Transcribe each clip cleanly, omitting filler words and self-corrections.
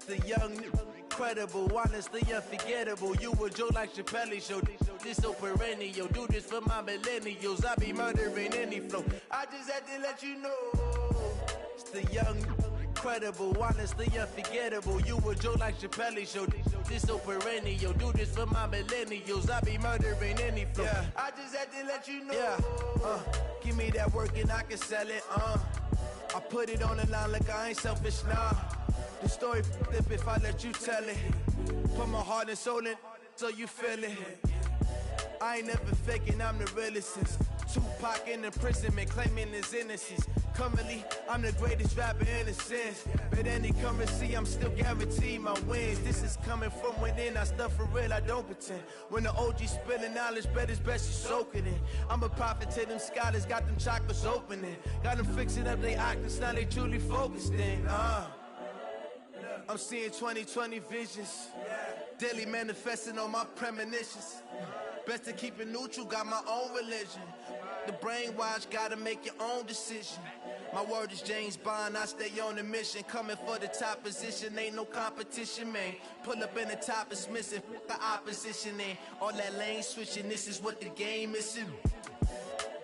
The young, incredible, honestly unforgettable. You a Joe like Chappelle show. This so perennial. Do this for my millennials. I be murdering any flow. I just had to let you know. It's the young, incredible, honestly unforgettable. You a Joe like Chappelle show. This so perennial. Do this for my millennials. I be murdering any flow. Yeah. I just had to let you know. Yeah. Give me that work and I can sell it. I put it on the line like I ain't selfish, nah. The story flip if I let you tell it. Put my heart and soul in so you feel it. I ain't never faking, I'm the realest since Tupac in imprisonment, claiming his innocence. Currently, I'm the greatest rapper in a sense. But any currency, I'm still guaranteed my wins. This is coming from within, I stuff for real, I don't pretend. When the OG spilling knowledge, bet it's best you soak it in. I'm a prophet to them scholars, got them chakras opening. Got them fixing up they octaves, now they truly focused in. I'm seeing 2020 visions, daily manifesting on my premonitions. Best to keep it neutral, got my own religion. The brainwash, gotta make your own decision. My word is James Bond, I stay on the mission. Coming for the top position, ain't no competition, man. Pull up in the top, it's missing, the opposition ain't. All that lane switching, this is what the game is.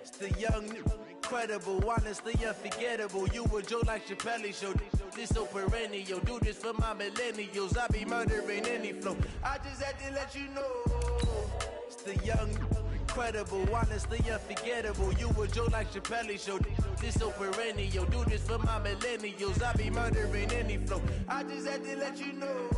It's the young, incredible, honestly unforgettable. You a Joe like Chappelle show. This so perennial. Do this for my millennials. I be murdering any flow. I just had to let you know. It's the young, incredible, honestly unforgettable. You a Joe like Chappelle show. This so perennial. Do this for my millennials. I be murdering any flow. I just had to let you know.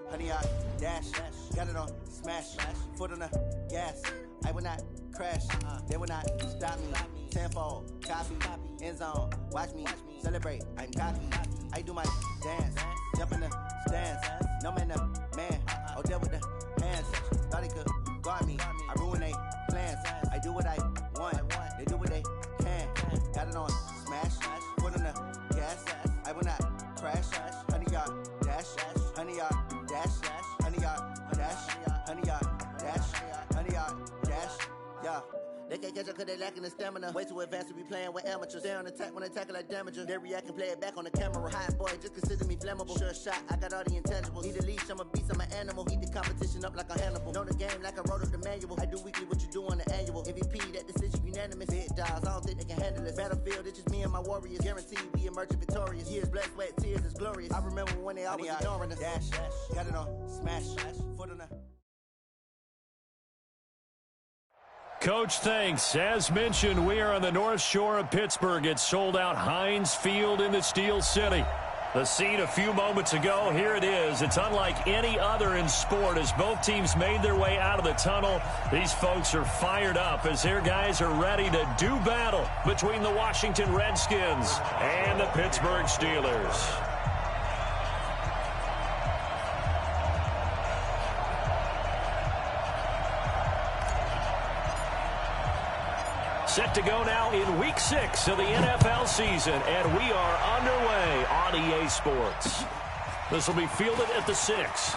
Honey, I dash, got it on smash, foot on the gas. I will not crash, they will not stop me. Tenfold, copy, end zone, watch me celebrate. I'm cocky, I do my dance, jump in the stands. No man, the man, oh, deal with the hands. Thought he could guard me, I ruin they plans. I do what I want, they do what they can. Got it on smash, foot on the gas. I will not crash, honey, y'all dash, honey, y'all dash, honey, y'all dash, honey, y'all dash, honey, y'all dash, yeah. They can't catch up cause they lacking the stamina. Way too advanced to be playing with amateurs. They on attack when they tackle like damager. They react and play it back on the camera. Hot boy, just consider me flammable. Sure shot, I got all the intangibles. Need a leash, I'm a beast, I'm an animal. Heat the competition up like a Hannibal. Know the game like I wrote up the manual. I do weekly what you do on the annual. MVP, that decision unanimous. Big dogs, I don't think they can handle this. Battlefield, it's just me and my warriors. Guaranteed we emerging victorious. Years, blood, sweat, tears, is glorious. I remember when they always ignoring us. Dash, got it on smash, foot on the... Coach, thanks. As mentioned, we are on the North Shore of Pittsburgh. It's sold out Heinz Field in the Steel City. The scene a few moments ago, here it is. It's unlike any other in sport as both teams made their way out of the tunnel. These folks are fired up as their guys are ready to do battle between the Washington Redskins and the Pittsburgh Steelers. Set to go now in Week 6 of the NFL season, and we are underway on EA Sports. This will be fielded at the 6.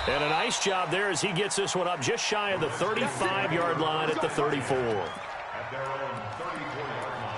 And a nice job there as he gets this one up just shy of the 35-yard line at the 34. At their own 34-yard line.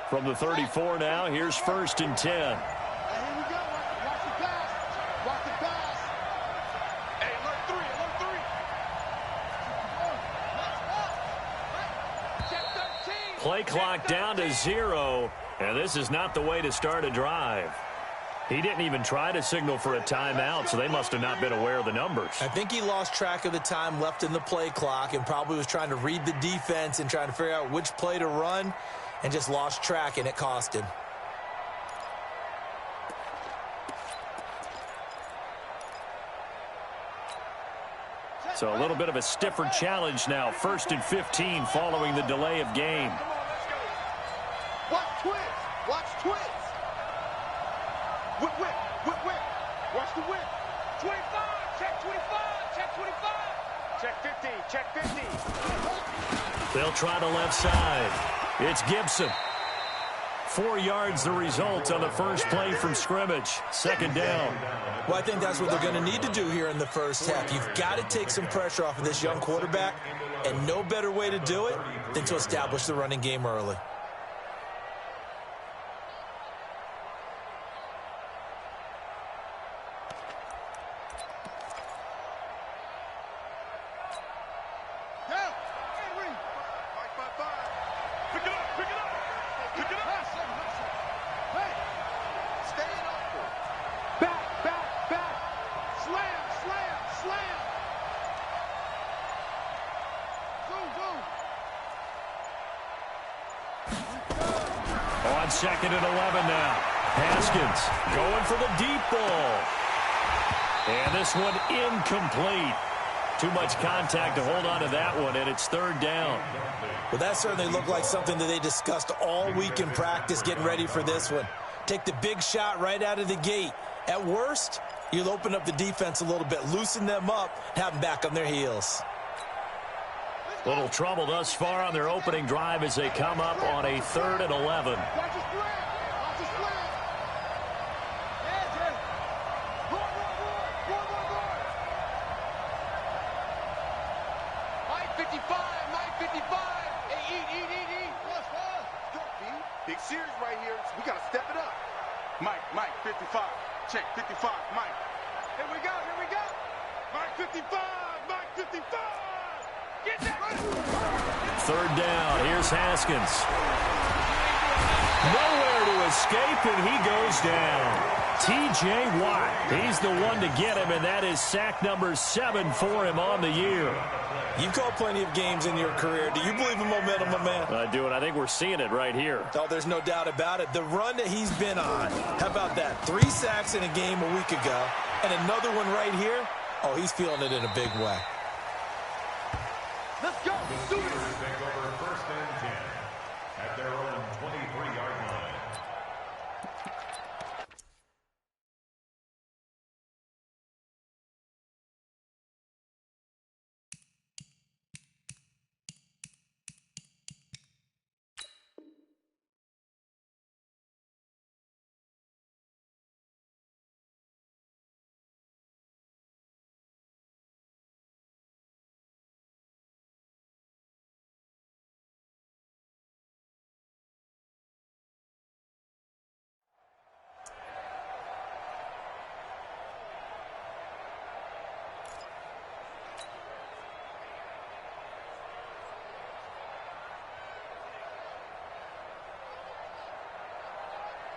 From the 34 now, here's 1st and 10. Here we go. Watch the pass. Watch the pass. Hey, alert 3, alert 3. Check 13. Play clock down to 0, and this is not the way to start a drive. He didn't even try to signal for a timeout, so they must have not been aware of the numbers. I think he lost track of the time left in the play clock and probably was trying to read the defense and trying to figure out which play to run and just lost track, and it cost him. So a little bit of a stiffer challenge now. 1st and 15 following the delay of game. Watch twins. Watch twins. Whip, whip, whip, whip. Watch the whip. 25. Check 25. Check 25. Check 15. Check 15. They'll try the left side. It's Gibson. 4 yards the result on the first play from scrimmage. 2nd down. Well, I think that's what they're going to need to do here in the first half. You've got to take some pressure off of this young quarterback, and no better way to do it than to establish the running game early. On 2nd and 11 now. Haskins going for the deep ball. And this one incomplete. Too much contact to hold on to that one, and it's 3rd down. Well, that certainly looked like something that they discussed all week in practice getting ready for this one. Take the big shot right out of the gate. At worst, you'll open up the defense a little bit, loosen them up, have them back on their heels. Little trouble thus far on their opening drive as they come up on a 3rd and 11. Watch his slant. Watch his slant. Yeah, Jay. Roar, roar, roar. Roar, roar, roar. Mike 55. Mike 55. Hey, eat. Plus, plus. Go, B. Big series right here. We got to step it up. Mike 55. Check 55. Mike. Here we go. Mike 55. Mike 55. Get that. 3rd down. Here's Haskins. Nowhere to escape, and he goes down. T.J. Watt, he's the one to get him, and that is sack number 7 for him on the year. You've called plenty of games in your career. Do you believe in momentum, my man? I do, and I think we're seeing it right here. Oh, there's no doubt about it. The run that he's been on, how about that? 3 sacks in a game a week ago, and another one right here. Oh, he's feeling it in a big way. Let's go. Do it. Take over 1st and 10 at their own 23-yard line.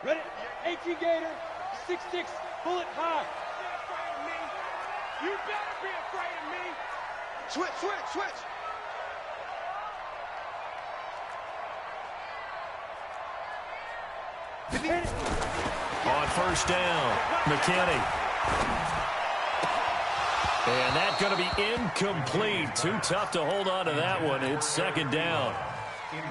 Ready? 18 Gator, 6'6", bullet high. You better be afraid of me. Switch. On 1st down, McKinney. And that's going to be incomplete. Too tough to hold on to that one. It's 2nd down.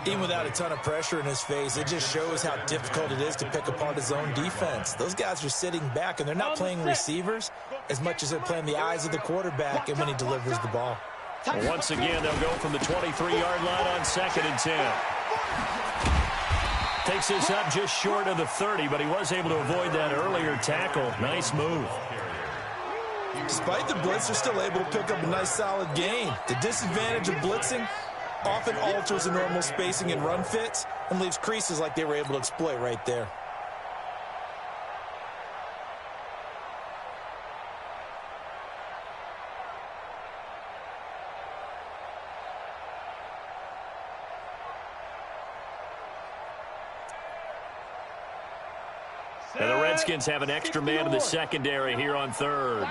Even without a ton of pressure in his face, it just shows how difficult it is to pick apart his own defense. Those guys are sitting back, and they're not playing receivers as much as they're playing the eyes of the quarterback and when he delivers the ball. Well, once again, they'll go from the 23-yard line on 2nd and 10. Takes this up just short of the 30, but he was able to avoid that earlier tackle. Nice move. Despite the blitz, they're still able to pick up a nice, solid gain. The disadvantage of blitzing often alters the normal spacing and run fits and leaves creases like they were able to exploit right there. And the Redskins have an extra man in the secondary here on third.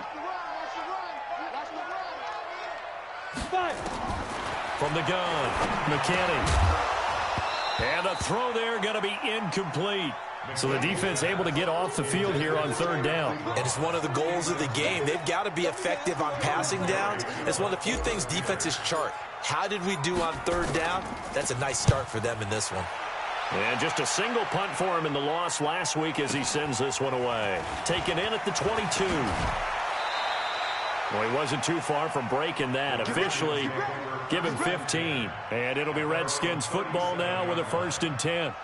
From the gun, McKinney. And the throw there going to be incomplete. So the defense able to get off the field here on third down. And it's one of the goals of the game. They've got to be effective on passing downs. It's one of the few things defenses chart. How did we do on third down? That's a nice start for them in this one. And just a single punt for him in the loss last week as he sends this one away. Taken in at the 22. Well, he wasn't too far from breaking that. Officially, give him 15. And it'll be Redskins football now with a 1st and 10.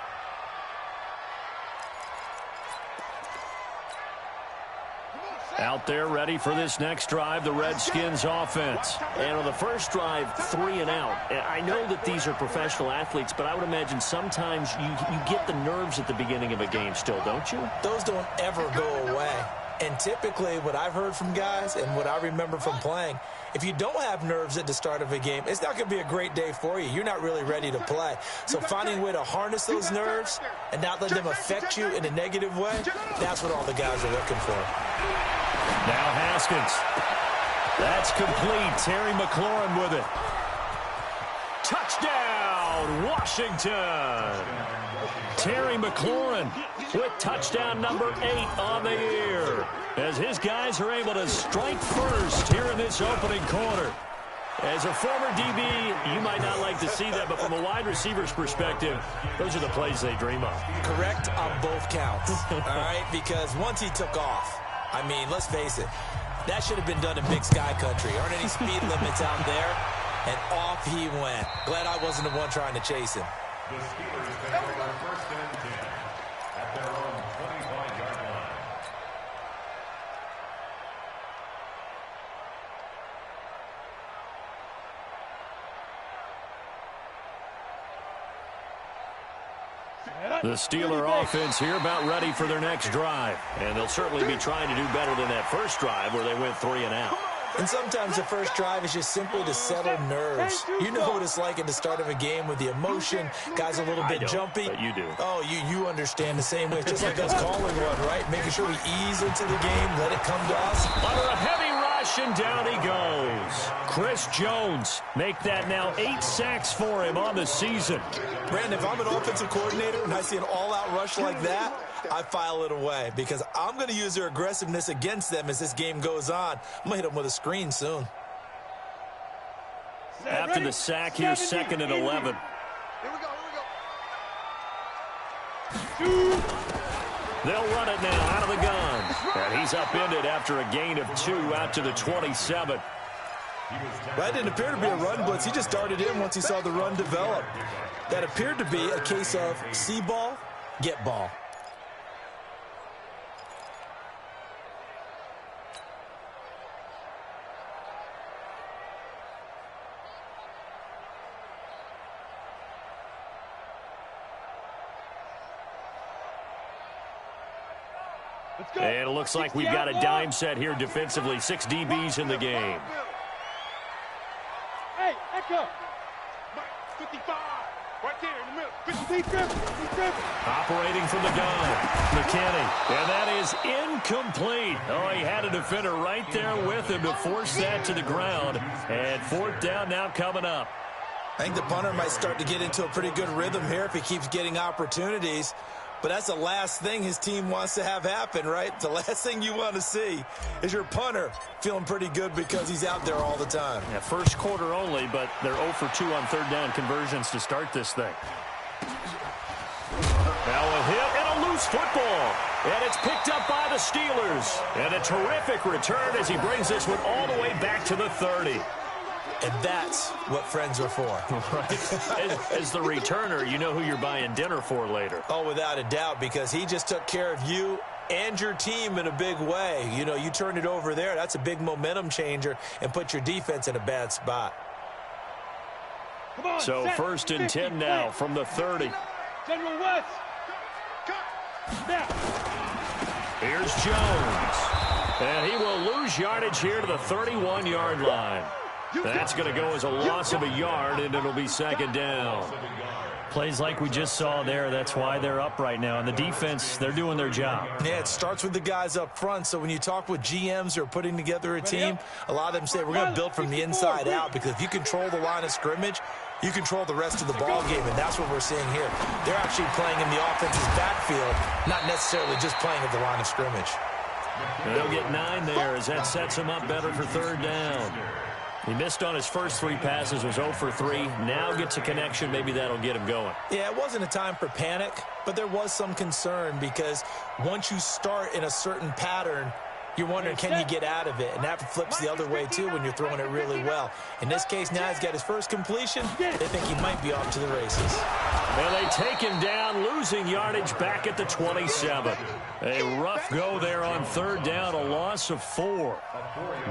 Out there ready for this next drive, the Redskins offense. And on the first drive, 3 and out. I know that these are professional athletes, but I would imagine sometimes you get the nerves at the beginning of a game still, don't you? Those don't ever go away. And typically what I've heard from guys and what I remember from playing, if you don't have nerves at the start of a game, it's not going to be a great day for you. You're not really ready to play. So finding a way to harness those nerves and not let them affect you in a negative way, that's what all the guys are looking for. Now Haskins. That's complete. Terry McLaurin with it. Touchdown, Washington. Terry McLaurin with touchdown number 8 on the year as his guys are able to strike first here in this opening quarter. As a former DB, you might not like to see that, but from a wide receiver's perspective, those are the plays they dream of. Correct on both counts, all right? Because once he took off, I mean, let's face it, that should have been done in Big Sky Country. Aren't any speed limits out there? And off he went. Glad I wasn't the one trying to chase him. The Steelers take over 1st and 10 at their own 25-yard line. The Steeler offense here about ready for their next drive. And they'll certainly be trying to do better than that first drive where they went 3 and out. And sometimes the first drive is just simply to settle nerves. You know what it's like at the start of a game with the emotion. Guys a little bit jumpy. But you do. Oh, you understand the same way. It's just like us calling one, right? Making sure we ease into the game, let it come to us. Under a heavy rush, and down he goes. Chris Jones make that now 8 sacks for him on the season. Brandon, if I'm an offensive coordinator and I see an all-out rush like that, I file it away because I'm going to use their aggressiveness against them as this game goes on. I'm going to hit them with a screen soon. After the sack, here's 2nd and 11. Here we go. They'll run it now out of the gun. And he's upended after a gain of 2 out to the 27. That didn't appear to be a run blitz. He just darted in once he saw the run develop. That appeared to be a case of see ball, get ball. And it looks like we've got a dime set here defensively. 6 DBs in the game. Hey, Echo. 55. Right there in the middle. Operating from the gun. McKinney. And that is incomplete. Oh, he had a defender right there with him to force that to the ground. And 4th down now coming up. I think the punter might start to get into a pretty good rhythm here if he keeps getting opportunities. But that's the last thing his team wants to have happen, right? The last thing you want to see is your punter feeling pretty good because he's out there all the time. Yeah, first quarter only, but they're 0 for 2 on 3rd down conversions to start this thing. Now a hit and a loose football. And it's picked up by the Steelers. And a terrific return as he brings this one all the way back to the 30. And that's what friends are for. Right. As the returner, you know who you're buying dinner for later. Oh, without a doubt, because he just took care of you and your team in a big way. You know, you turn it over there, that's a big momentum changer and put your defense in a bad spot. So 1st and 10 now from the 30. General West. Here's Jones. And he will lose yardage here to the 31-yard line. That's going to go as a loss of a yard, and it'll be 2nd down. Plays like we just saw there, that's why they're up right now. And the defense, they're doing their job. Yeah, it starts with the guys up front. So when you talk with GMs who are putting together a team, a lot of them say we're going to build from the inside out, because if you control the line of scrimmage, you control the rest of the ball game, and that's what we're seeing here. They're actually playing in the offense's backfield, not necessarily just playing at the line of scrimmage. They'll get 9 there as that sets him up better for 3rd down. He missed on his first 3 passes, was 0 for 3. Now gets a connection. Maybe that'll get him going. Yeah, it wasn't a time for panic, but there was some concern, because once you start in a certain pattern, you're wondering, can you get out of it? And that flips the other way, too, when you're throwing it really well. In this case, now he's got his first completion. They think he might be off to the races. And they take him down, losing yardage back at the 27. A rough go there on 3rd down, a loss of 4.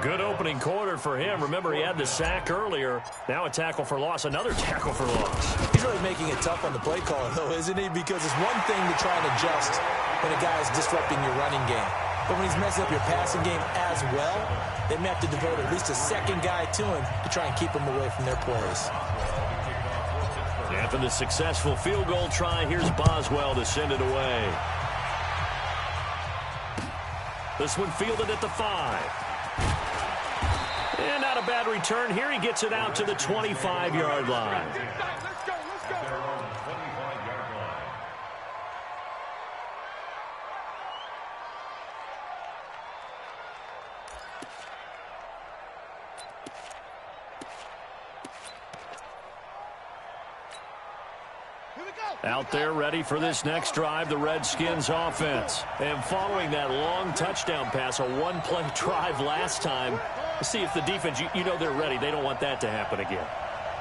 Good opening quarter for him. Remember, he had the sack earlier. Now a tackle for loss, another tackle for loss. He's really making it tough on the play caller, though, isn't he? Because it's one thing to try and adjust when a guy is disrupting your running game. But when he's messing up your passing game as well, they may have to devote at least a second guy to him to try and keep him away from their plays. After the successful field goal try, here's Boswell to send it away. This one fielded at the 5. And not a bad return. Here he gets it out to the 25-yard line. Out there ready for this next drive, the Redskins offense. And following that long touchdown pass, a one-play drive last time, see if the defense, you know they're ready. They don't want that to happen again.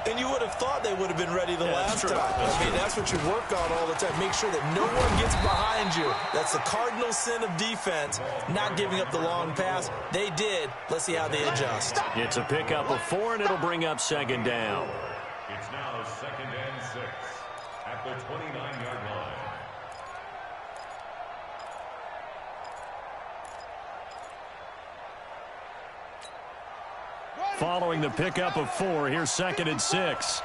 And you would have thought they would have been ready the last time. I mean, that's what you work on all the time. Make sure that no one gets behind you. That's the cardinal sin of defense, not giving up the long pass. They did. Let's see how they adjust. It's a pickup of 4, and it'll bring up 2nd down. It's now 2nd and 6 at the 29-yard line. Following the pickup of 4, here's 2nd and 6.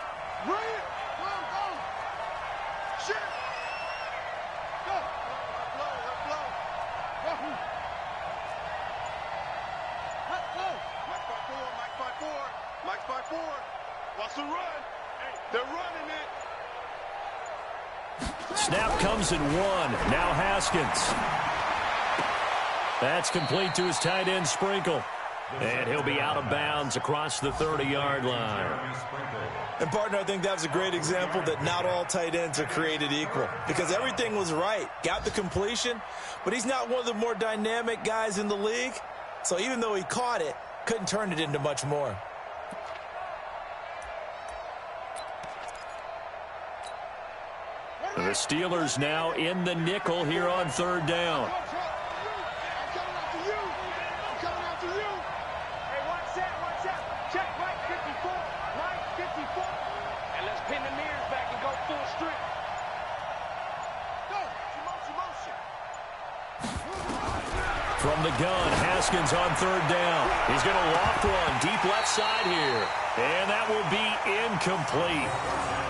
Snap comes in 1. Now Haskins. That's complete to his tight end, Sprinkle. And he'll be out of bounds across the 30-yard line. And, partner, I think that was a great example that not all tight ends are created equal, because everything was right. Got the completion, but he's not one of the more dynamic guys in the league. So even though he caught it, couldn't turn it into much more. The Steelers now in the nickel here on 3rd down. From the gun, Haskins on 3rd down. He's going to loft one deep left side here. And that will be incomplete.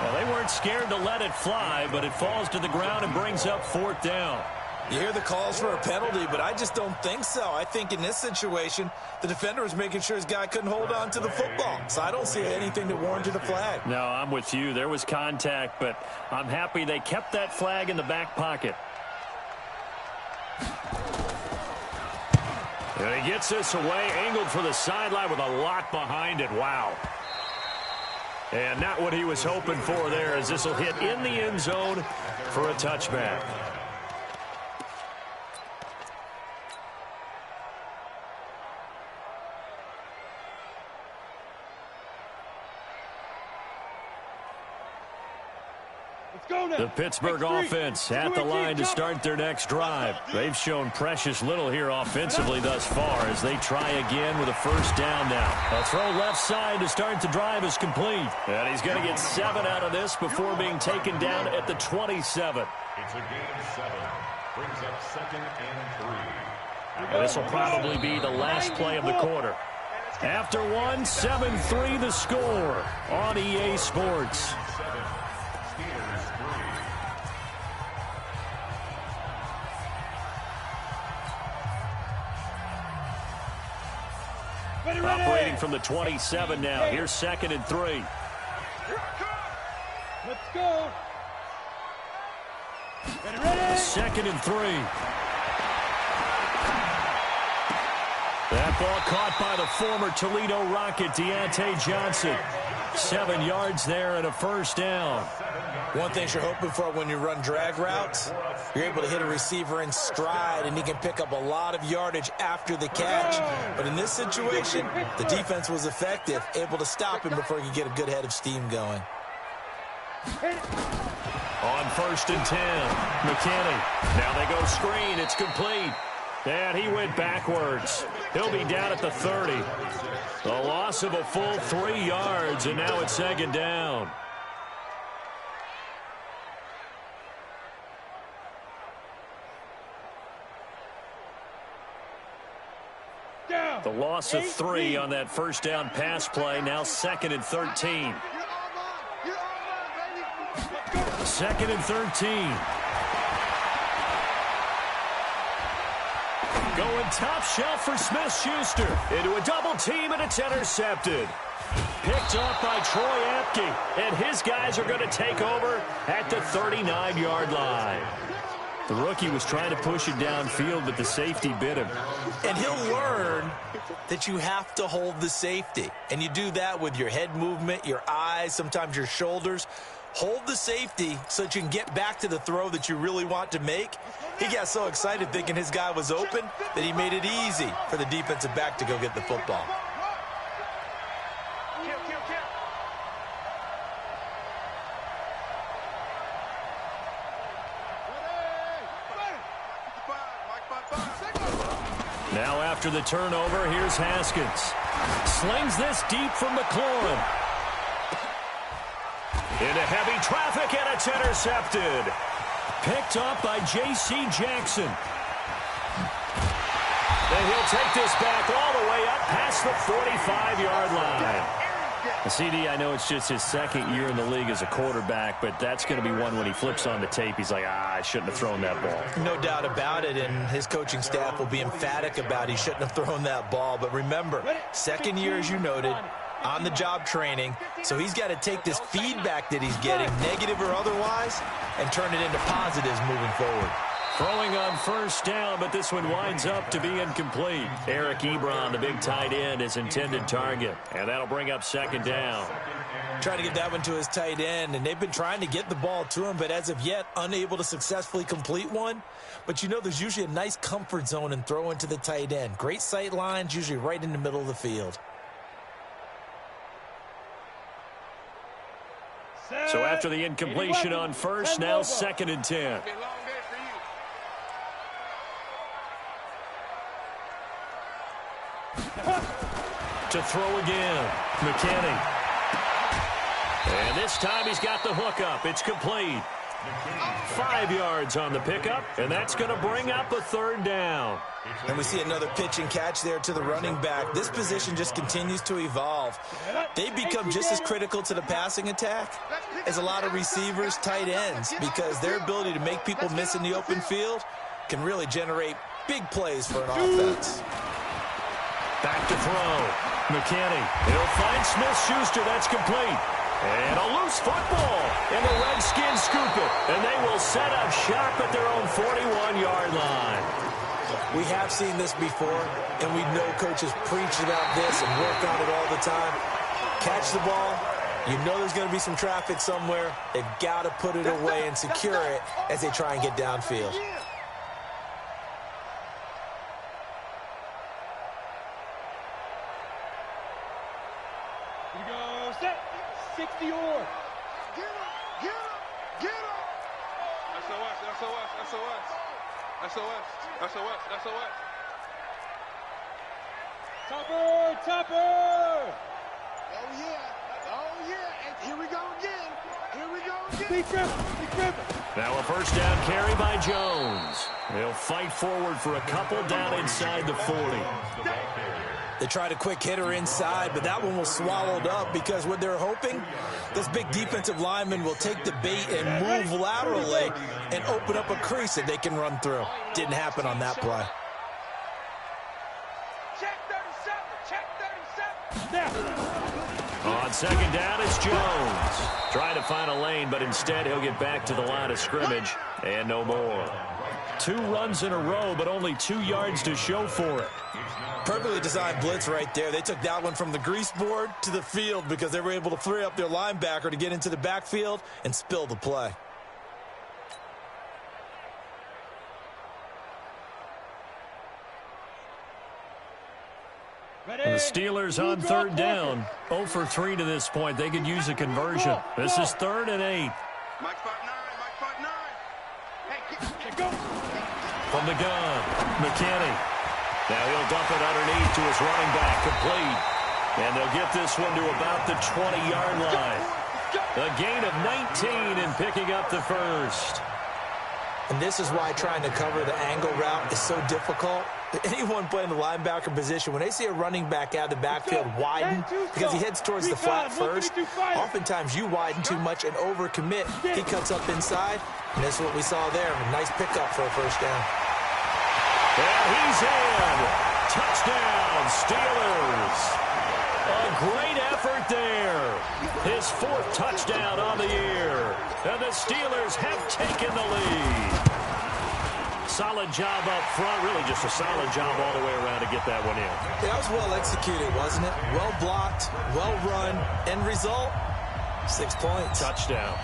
Well, they weren't scared to let it fly, but it falls to the ground and brings up 4th down. You hear the calls for a penalty, but I just don't think so. I think in this situation, the defender was making sure his guy couldn't hold on to the football. So I don't see anything that warranted a flag. No, I'm with you. There was contact, but I'm happy they kept that flag in the back pocket. And he gets this away, angled for the sideline with a lot behind it. Wow. And not what he was hoping for there, as this will hit in the end zone for a touchback. The Pittsburgh offense at the line to start their next drive. They've shown precious little here offensively thus far as they try again with a 1st down now. A throw left side to start the drive is complete. And he's going to get 7 out of this before being taken down at the 27. It's a gain of 7. Brings up 2nd and 3. And this will probably be the last play of the quarter. After 1, 7-3 the score on EA Sports. Steelers 3. Operating from the 27 now. Here's 2nd and 3. Let's go. Ready. 2nd and 3. That ball caught by the former Toledo Rocket, Deontay Johnson. 7 yards there and a first down. One thing you're hoping for when you run drag routes, you're able to hit a receiver in stride, and he can pick up a lot of yardage after the catch. But in this situation, the defense was effective, able to stop him before he could get a good head of steam going. On 1st and 10, McKinney. Now they go screen. It's complete. And he went backwards. He'll be down at the 30. The loss of a full 3 yards, and now it's 2nd down. The loss of 3 on that first down pass play. Now 2nd and 13. 2nd and 13. Going top shelf for Smith-Schuster. Into a double team, and it's intercepted. Picked up by Troy Apke. And his guys are going to take over at the 39-yard line. The rookie was trying to push it downfield, but the safety bit him. And he'll learn that you have to hold the safety. And you do that with your head movement, your eyes, sometimes your shoulders. Hold the safety so that you can get back to the throw that you really want to make. He got so excited thinking his guy was open that he made it easy for the defensive back to go get the football. Now after the turnover, here's Haskins. Slings this deep from McLaurin. Into heavy traffic, and it's intercepted. Picked up by J.C. Jackson. And he'll take this back all the way up past the 45-yard line. CD, I know it's just his 2nd year in the league as a quarterback, but that's going to be one when he flips on the tape. He's like, I shouldn't have thrown that ball. No doubt about it, and his coaching staff will be emphatic about he shouldn't have thrown that ball. But remember, 2nd year, as you noted, on-the-job training, so he's got to take this feedback that he's getting, negative or otherwise, and turn it into positives moving forward. Throwing on first down, but this one winds up to be incomplete. Eric Ebron, the big tight end, his intended target, and that'll bring up 2nd down. Trying to get that one to his tight end, and they've been trying to get the ball to him, but as of yet, unable to successfully complete one. But you know, there's usually a nice comfort zone in throwing to the tight end. Great sight lines, usually right in the middle of the field. So after the incompletion on first, now 2nd and 10. To throw again, McKinney. And this time he's got the hook up. It's complete. 5 yards on the pickup, and that's going to bring up a 3rd down. And we see another pitch and catch there to the running back. This position just continues to evolve. They become just as critical to the passing attack as a lot of receivers, tight ends, because their ability to make people miss in the open field can really generate big plays for an offense. Back to throw. McKinney. He'll find Smith-Schuster. That's complete. And a loose football. And the Redskins scoop it. And they will set up shop at their own 41-yard line. We have seen this before, and we know coaches preach about this and work on it all the time. Catch the ball. You know there's going to be some traffic somewhere. They've got to put it away and secure it as they try and get downfield. Here we go. Set. 60 or. Get him. SOS. Topper. Oh, yeah. And here we go again. Big triple. Now a first down carry by Jones. He'll fight forward for a couple down inside the 40. They tried a quick hitter inside, but that one was swallowed up because what they're hoping, this big defensive lineman will take the bait and move laterally and open up a crease that they can run through. Didn't happen on that play. Check 37. Check 37. On second down, it's Jones. Trying to find a lane, but instead he'll get back to the line of scrimmage and no more. 2 runs in a row, but only 2 yards to show for it. Perfectly designed blitz right there. They took that one from the grease board to the field because they were able to free up their linebacker to get into the backfield and spill the play. Ready? The Steelers on third down. 0 for 3 to this point. They could use a conversion. This is 3rd and 8. Mike 5'9", Mike 5'9". Hey, Go. From the gun, McKinney. Now he'll dump it underneath to his running back, complete. And they'll get this one to about the 20-yard line. A gain of 19 and picking up the first. And this is why trying to cover the angle route is so difficult. Anyone playing the linebacker position, when they see a running back out of the backfield widen because he heads towards the flat first, oftentimes you widen too much and overcommit. He cuts up inside, and that's what we saw there. A nice pickup for a first down. And he's in. Touchdown, Steelers. A great effort there. His 4th touchdown on the year. And the Steelers have taken the lead. Solid job up front. Really just a solid job all the way around to get that one in. That was well executed, wasn't it? Well blocked, well run. End result, 6 points. Touchdown.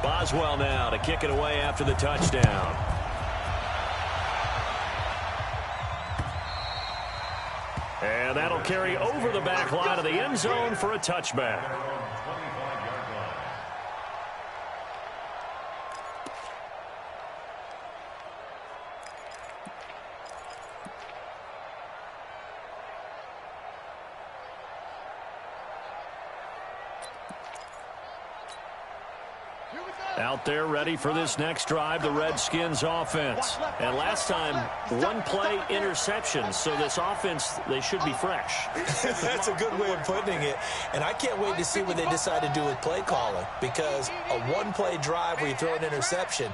Boswell now to kick it away after the touchdown. And that'll carry over the back line of the end zone for a touchback. Out there ready for this next drive, the Redskins offense. And last time, 1 play interception. So this offense, they should be fresh. That's a good way of putting it. And I can't wait to see what they decide to do with play calling. Because a 1-play drive where you throw an interception,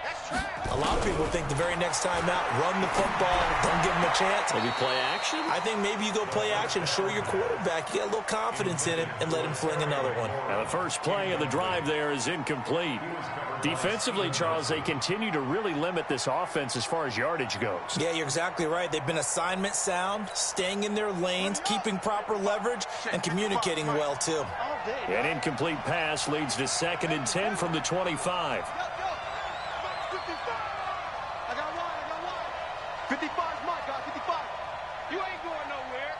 a lot of people think the very next time out, run the football, don't give them a chance. Maybe play action? I think maybe you go play action, show your quarterback, you get a little confidence in him, and let him fling another one. Now the first play of the drive there is incomplete. Defensively, Charles, they continue to really limit this offense as far as yardage goes. Yeah, you're exactly right. They've been assignment sound, staying in their lanes, keeping proper leverage, and communicating well, too. An incomplete pass leads to 2nd and 10 from the 25. 55 is my guy, 55. You ain't going nowhere.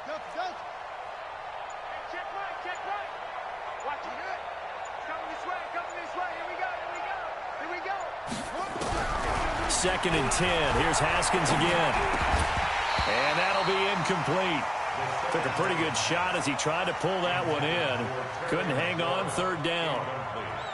Check right. Watch it. Coming this way. Here we go. 2nd and 10. Here's Haskins again. And that'll be incomplete. Took a pretty good shot as he tried to pull that one in. Couldn't hang on, 3rd down.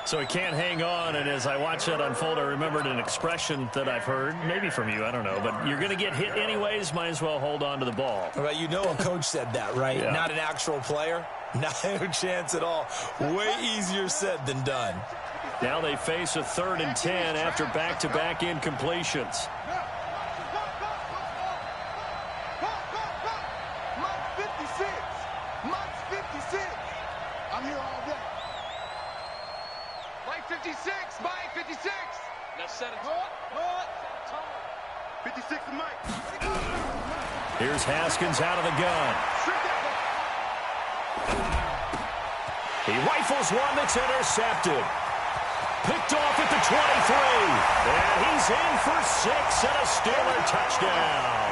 So he can't hang on, and as I watched that unfold, I remembered an expression that I've heard, maybe from you, I don't know, but you're going to get hit anyways, might as well hold on to the ball. Well, you know a coach said that, right? Yeah. Not an actual player. Not a chance at all. Way easier said than done. Now they face a 3rd and 10 after back-to-back incompletions. Mike's 56. I'm here all day. Mike 56. Mike 56. Now set it. 56 to Mike. Here's Haskins out of the gun. He rifles one that's intercepted. Picked off at the 23. And he's in for 6 and a Steeler touchdown.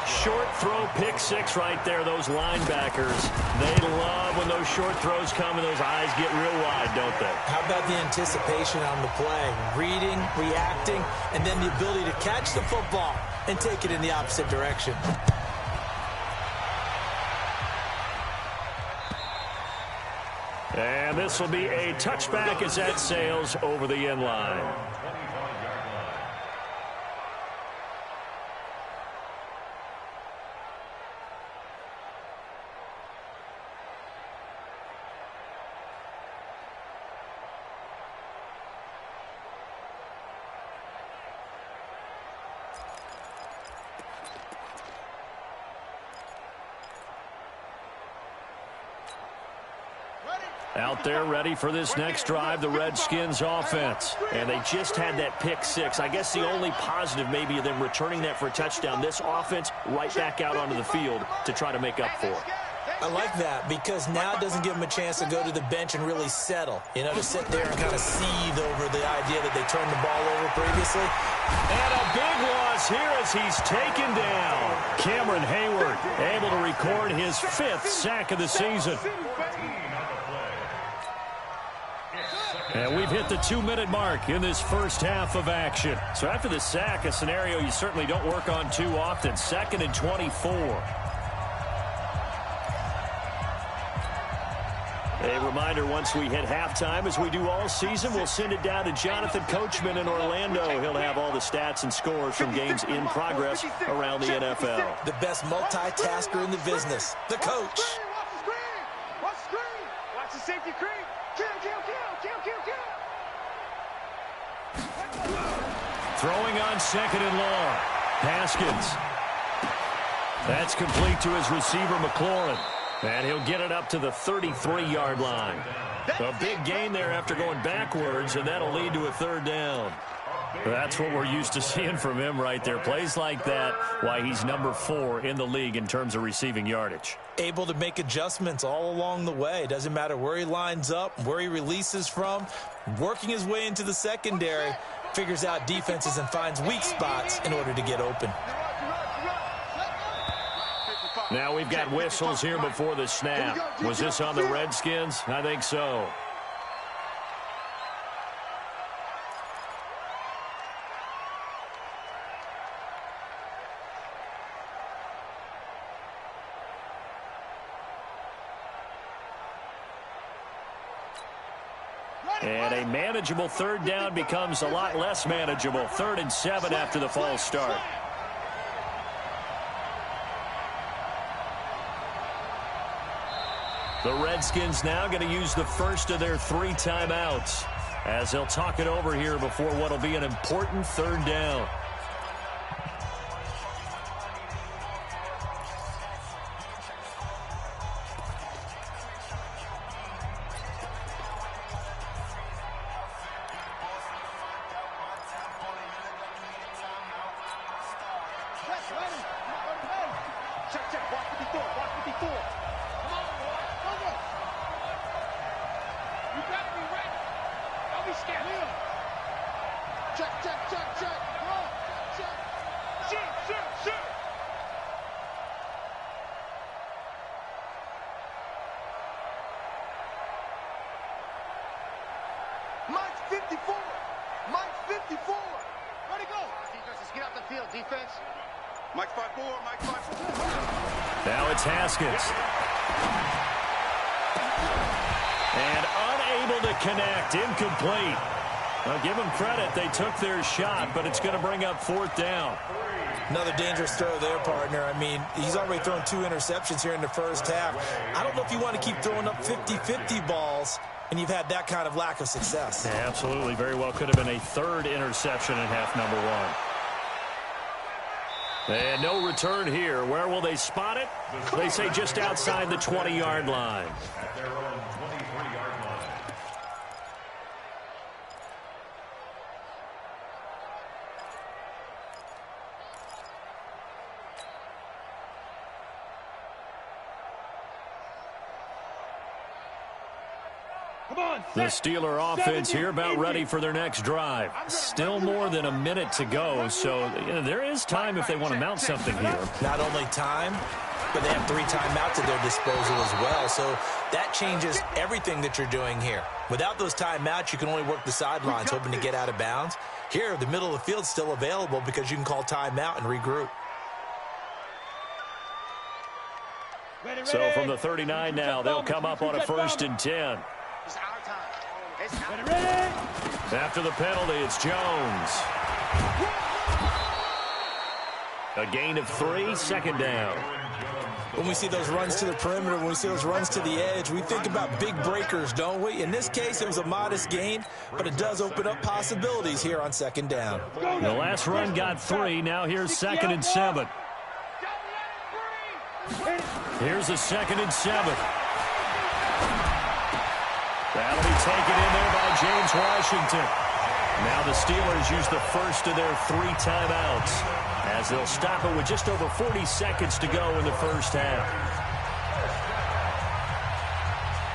Short throw, pick 6 right there. Those linebackers, they love when those short throws come and those eyes get real wide, don't they? How about the anticipation on the play? Reading, reacting, and then the ability to catch the football and take it in the opposite direction. And this will be a touchback as that sails over the end line. Out there ready for this next drive, the Redskins offense. And they just had that pick six. I guess the only positive maybe of them returning that for a touchdown. This offense right back out onto the field to try to make up for it. I like that because now it doesn't give them a chance to go to the bench and really settle. You know, to sit there and kind of seethe over the idea that they turned the ball over previously. And a big loss here as he's taken down. Cameron Hayward able to record his 5th sack of the season. And we've hit the 2-minute mark in this first half of action. So after the sack, a scenario you certainly don't work on too often. 2nd and 24. A reminder, once we hit halftime, as we do all season, we'll send it down to Jonathan Coachman in Orlando. He'll have all the stats and scores from games in progress around the NFL. The best multitasker in the business, the coach. Watch the screen! Watch the screen! Watch the safety screen! Kill, kill, kill, kill, kill, kill! Throwing on 2nd and long. Haskins. That's complete to his receiver, McLaurin. And he'll get it up to the 33-yard line. A big gain there after going backwards, and that'll lead to a 3rd down. That's what we're used to seeing from him right there. Plays like that, why he's number 4 in the league in terms of receiving yardage. Able to make adjustments all along the way. Doesn't matter where he lines up, where he releases from. Working his way into the secondary, figures out defenses and finds weak spots in order to get open. Now we've got whistles here before the snap. Was this on the Redskins? I think so. And a manageable 3rd down becomes a lot less manageable. 3rd and 7 after the false start. The Redskins now going to use the first of their 3 timeouts as they'll talk it over here before what will be an important 3rd down. Check, check, watch 54, watch 54. Come on, boy, come on. You gotta be ready. Don't be scared. Here. Check, check, check, check. Run, check. Shoot, shoot, shoot. Mike's 54. Mike's 54. Ready, go. Defense, let's get out the field, defense. Mike's 5-4, Mike's 5-4. Now it's Haskins. And unable to connect, incomplete. Now give them credit, they took their shot, but it's going to bring up 4th down. Another dangerous throw there, partner. I mean, he's already thrown 2 interceptions here in the first half. I don't know if you want to keep throwing up 50-50 balls, and you've had that kind of lack of success. Yeah, absolutely. Very well could have been a 3rd interception in half number 1. And no return here. Where will they spot it? They say just outside the 20-yard line. At their own 23-yard line. The Steeler offense here about ready for their next drive. Still more than a minute to go, so there is time if they want to mount something here. Not only time, but they have 3 timeouts at their disposal as well, so that changes everything that you're doing here. Without those timeouts, you can only work the sidelines, hoping to get out of bounds. Here, the middle of the field's still available because you can call timeout and regroup. So from the 39 now, they'll come up on a 1st and 10. It's our time. It's our Ready? After the penalty, it's Jones. A gain of 3, 2nd down. When we see those runs to the perimeter, when we see those runs to the edge, we think about big breakers, don't we? In this case, it was a modest gain, but it does open up possibilities here on 2nd down. The last run got 3. Now here's 2nd and 7. Here's a 2nd and 7. That'll be taken in there by James Washington. Now the Steelers use the first of their 3 timeouts as they'll stop it with just over 40 seconds to go in the first half.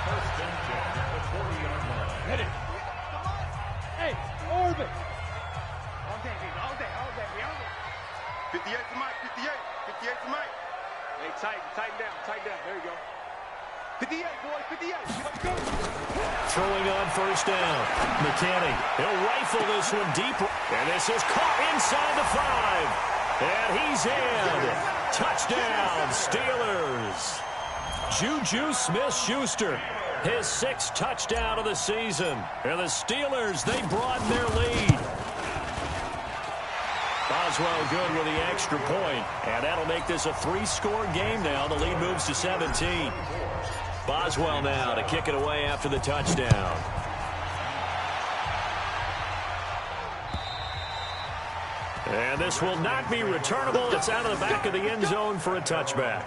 First and 10 at the 40-yard line. Hit it. Hey, orbit. All day, baby. All day. 58 to Mike. 58 to Mike. Hey, tighten down. There you go. 58, boys. 58. Let's go. Throwing on first down. McKinney. He'll rifle this one deep. And this is caught inside the 5. And he's in. Touchdown, Steelers. Juju Smith-Schuster. His 6th touchdown of the season. And the Steelers, they broaden their lead. Boswell good with the extra point. And that'll make this a 3-score game now. The lead moves to 17. Boswell now to kick it away after the touchdown. And this will not be returnable. It's out of the back of the end zone for a touchback.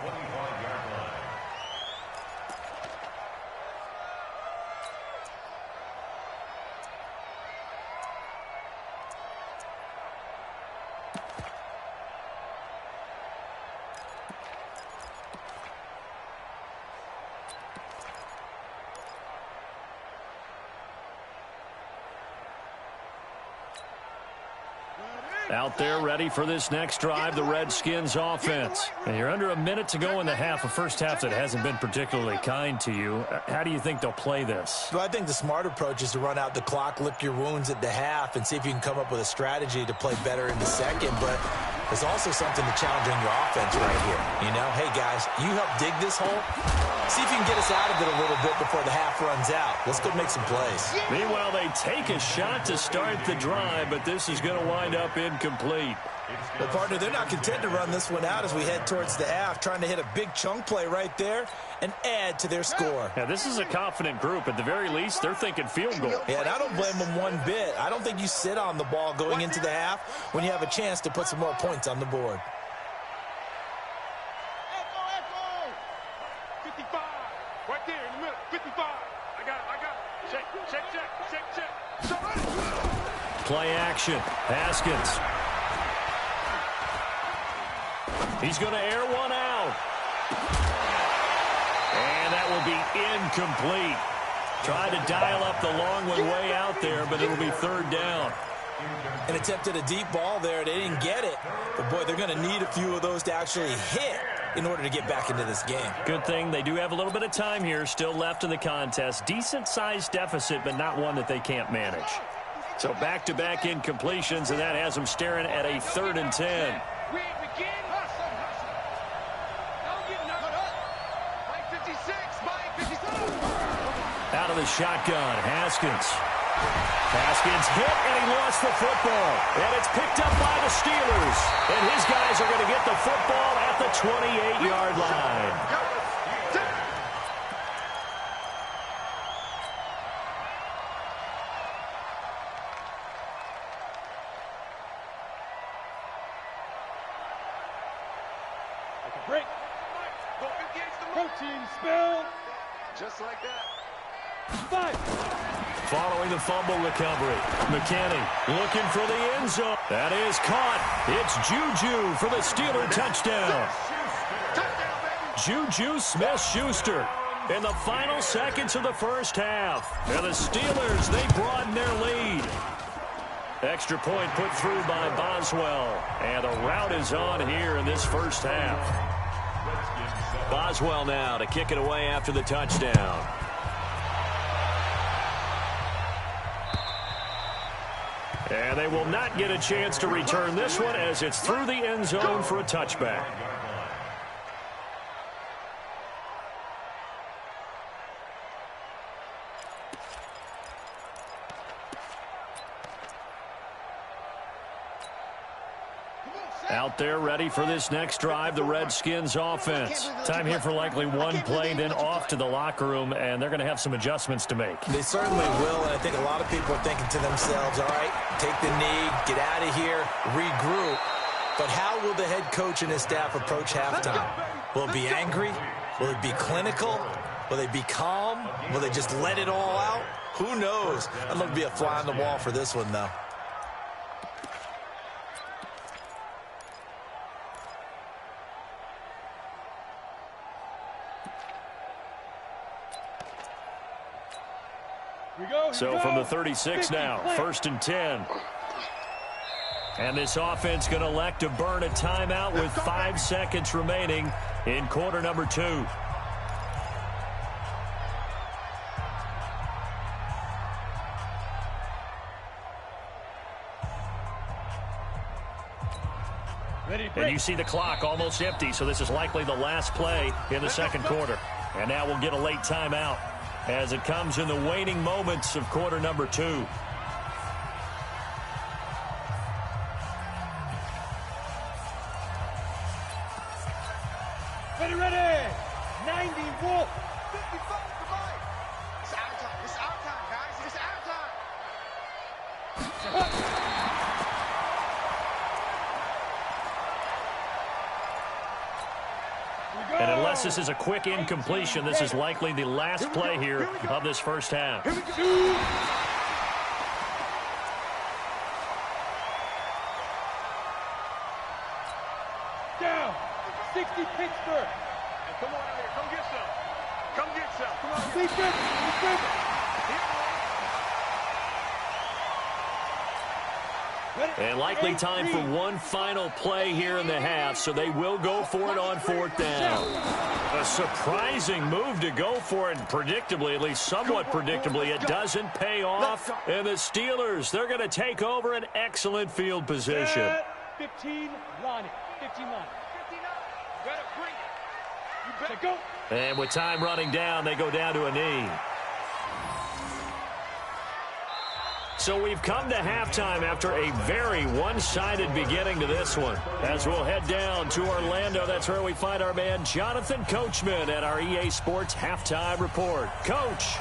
Out there ready for this next drive, the Redskins offense. And you're under a minute to go in the half, a first half that hasn't been particularly kind to you. How do you think they'll play this? Well, I think the smart approach is to run out the clock, lick your wounds at the half, and see if you can come up with a strategy to play better in the second. But there's also something to challenge on your offense right here. You know, hey, guys, you help dig this hole. See if you can get us out of it a little bit before the half runs out. Let's go make some plays. Meanwhile, they take a shot to start the drive, but this is going to wind up incomplete. Well, partner, they're not content to run this one out as we head towards the half, trying to hit a big chunk play right there and add to their score. Yeah, this is a confident group. At the very least, they're thinking field goal. Yeah, and I don't blame them one bit. I don't think you sit on the ball going into the half when you have a chance to put some more points on the board. 55. Right there in the middle. 55. I got it. Check. Play action. Haskins. He's going to air one out. And that will be incomplete. Tried to dial up the long one way out there, but it'll be 3rd down. And attempted a deep ball there. They didn't get it. But, boy, they're going to need a few of those to actually hit in order to get back into this game. Good thing they do have a little bit of time here still left in the contest. Decent-sized deficit, but not one that they can't manage. So back-to-back incompletions, and that has them staring at a 3rd and 10. Out of the shotgun, Haskins. Haskins hit, and he lost the football. And it's picked up by the Steelers. And his guys are going to get the football at the 28-yard line. Break. Protein spill. Just like that. 5. Following the fumble recovery, McKinney looking for the end zone. That is caught. It's Juju for the Steeler touchdown. Juju Smith-Schuster in the final seconds of the first half. And the Steelers, they broaden their lead. Extra point put through by Boswell. And the route is on here in this first half. Boswell now to kick it away after the touchdown. And they will not get a chance to return this one as it's through the end zone for a touchback. Out there ready for this next drive, the Redskins offense. Time here for likely one play, then off to the locker room, and they're going to have some adjustments to make. They certainly will, and I think a lot of people are thinking to themselves, all right, take the knee, get out of here, regroup. But how will the head coach and his staff approach halftime? Will it be angry? Will it be clinical? Will they be calm? Will they just let it all out? Who knows? I'd love to be a fly on the wall for this one, though. So from the 36 now, 1st and 10. And this offense going to elect to burn a timeout with 5 seconds remaining in quarter number 2. And you see the clock almost empty, so this is likely the last play in the second quarter. And now we'll get a late timeout as it comes in the waning moments of quarter number 2. Ready. 90 Wolf. 55 to Mike. It's our time. It's our time, guys. It's our time. And unless this is a quick incompletion, this is likely the last play here of this first half. Down. 60 Pittsburgh. Hey, come on out here. Come get some. Come get some. Come on. Be good. And likely time for one final play here in the half, so they will go for it on 4th down. A surprising move to go for it, predictably, at least somewhat predictably. It doesn't pay off, and the Steelers, they're going to take over an excellent field position. 15 Lonnie. 15 Lonnie. 59. Better bring it. You better go. And with time running down, they go down to a knee. So we've come to halftime after a very one-sided beginning to this one. As we'll head down to Orlando, that's where we find our man Jonathan Coachman at our EA Sports Halftime Report. Coach.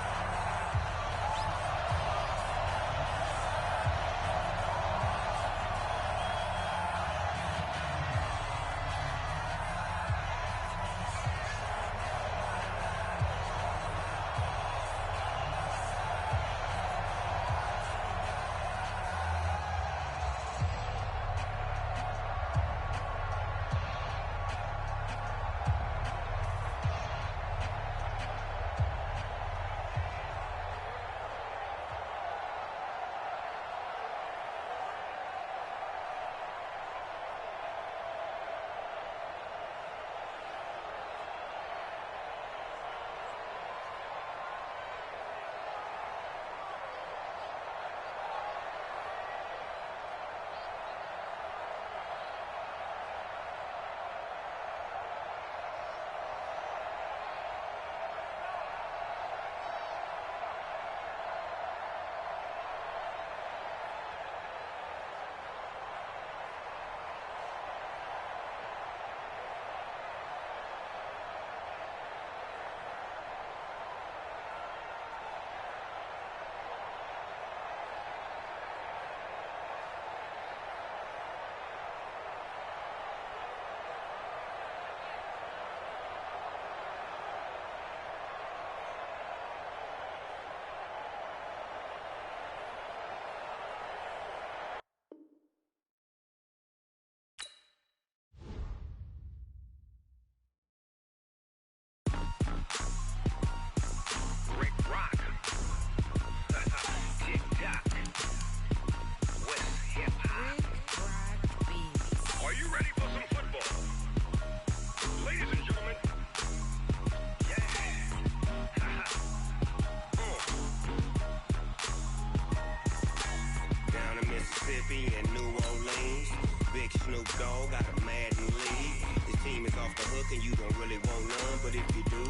Mississippi and New Orleans. Big Snoop Dogg got a Madden league. His team is off the hook and you don't really want none, but if you do,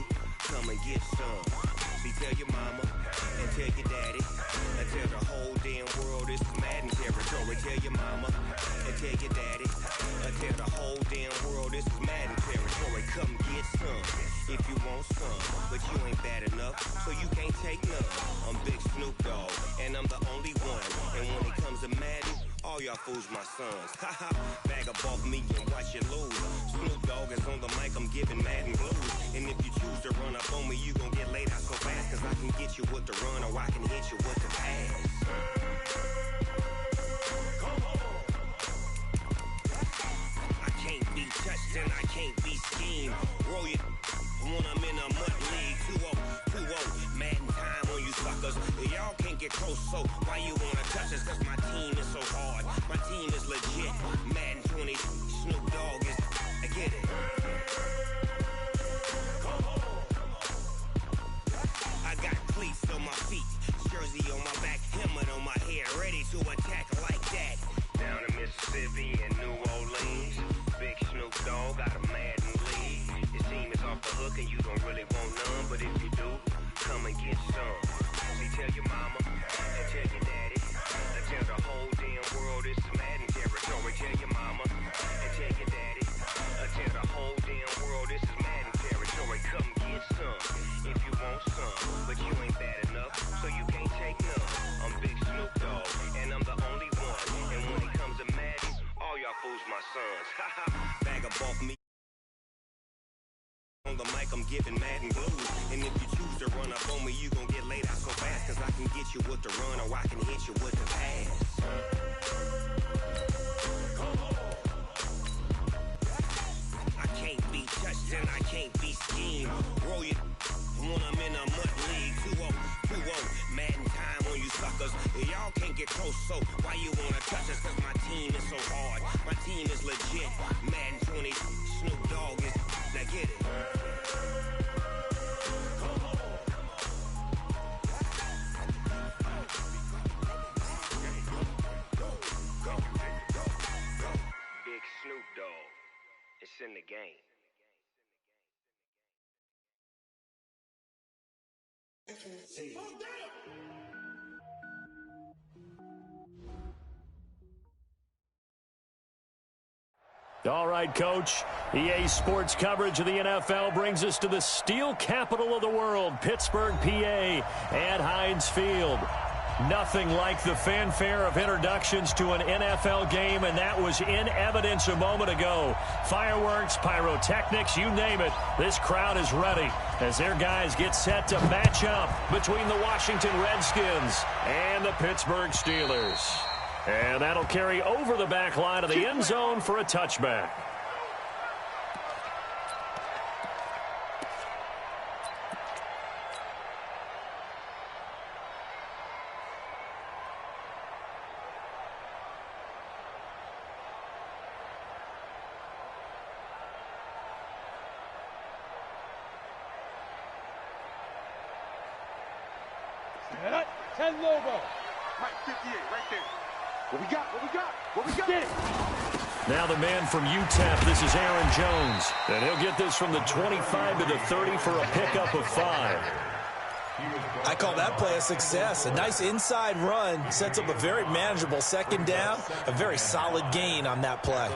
come and get some. See, tell your mama and tell your daddy and tell the whole damn world this is Madden territory. Tell your mama and tell your daddy and tell the whole damn world this is Madden territory. Come get some if you want some, but you ain't bad enough, so you can't take none. I'm Big Snoop Dogg and I'm the only one, and when it comes to Madden, all y'all fools my sons. Haha, bag up off me and watch you lose. Snoop Dogg is on the mic, I'm giving Madden blues. And if you choose to run up on me, you gon' get laid out so fast. Cause I can get you with the run or I can hit you with the pass. I can't be touched and I can't be schemed. Roll you when I'm in a mud league. 2-0, Madden time on you suckers. Y'all can't get close, so why you wanna touch us? Cause my team is so hard. My team is legit. Madden 20, Snoop Dogg is, I get it. I got cleats on my feet, jersey on my back, helmet on my head, ready to attack like that. Down in Mississippi and New Orleans, Big Snoop Dogg got a Madden league. Your team is off the hook and you don't really want none, but if you do, come and get some. See, tell your mama and tell your daddy, and tell the whole damn world it's Madden territory. Tell your mama and tell your daddy, and tell the whole damn world this is Madden territory. Come get some if you want some, but you ain't bad enough, so you can't take none. I'm Big Snoop Dogg, and I'm the only one. And when it comes to Madden, all y'all fools my sons. Bag of off me. On the mic, I'm giving Madden blues. And if you choose to run up on me, you gon' get laid out so fast. Cause I can get you with the run or I can hit you with the pass. I can't be touched and I can't be schemed. Roll you when I'm in a mud league. 2-0, Madden time on you suckers. Y'all can't get close, so why you wanna touch us? Cause my team is so hard. My team is legit. Madden 20, Snoop Dogg is, now get it. Big Snoop Dogg, it's in the game. All right, Coach. EA Sports coverage of the NFL brings us to the steel capital of the world, Pittsburgh, PA, at Heinz Field. Nothing like the fanfare of introductions to an NFL game, and that was in evidence a moment ago. Fireworks, pyrotechnics, you name it. This crowd is ready as their guys get set to match up between the Washington Redskins and the Pittsburgh Steelers. And that'll carry over the back line of the end zone for a touchback. Ten Lobo. Right, 58, right there. What we got? What we got? What we got? Get it. Now the man from UTEP, this is Aaron Jones. And he'll get this from the 25 to the 30 for a pickup of 5. I call that play a success. A nice inside run sets up a very manageable second down. A very solid gain on that play.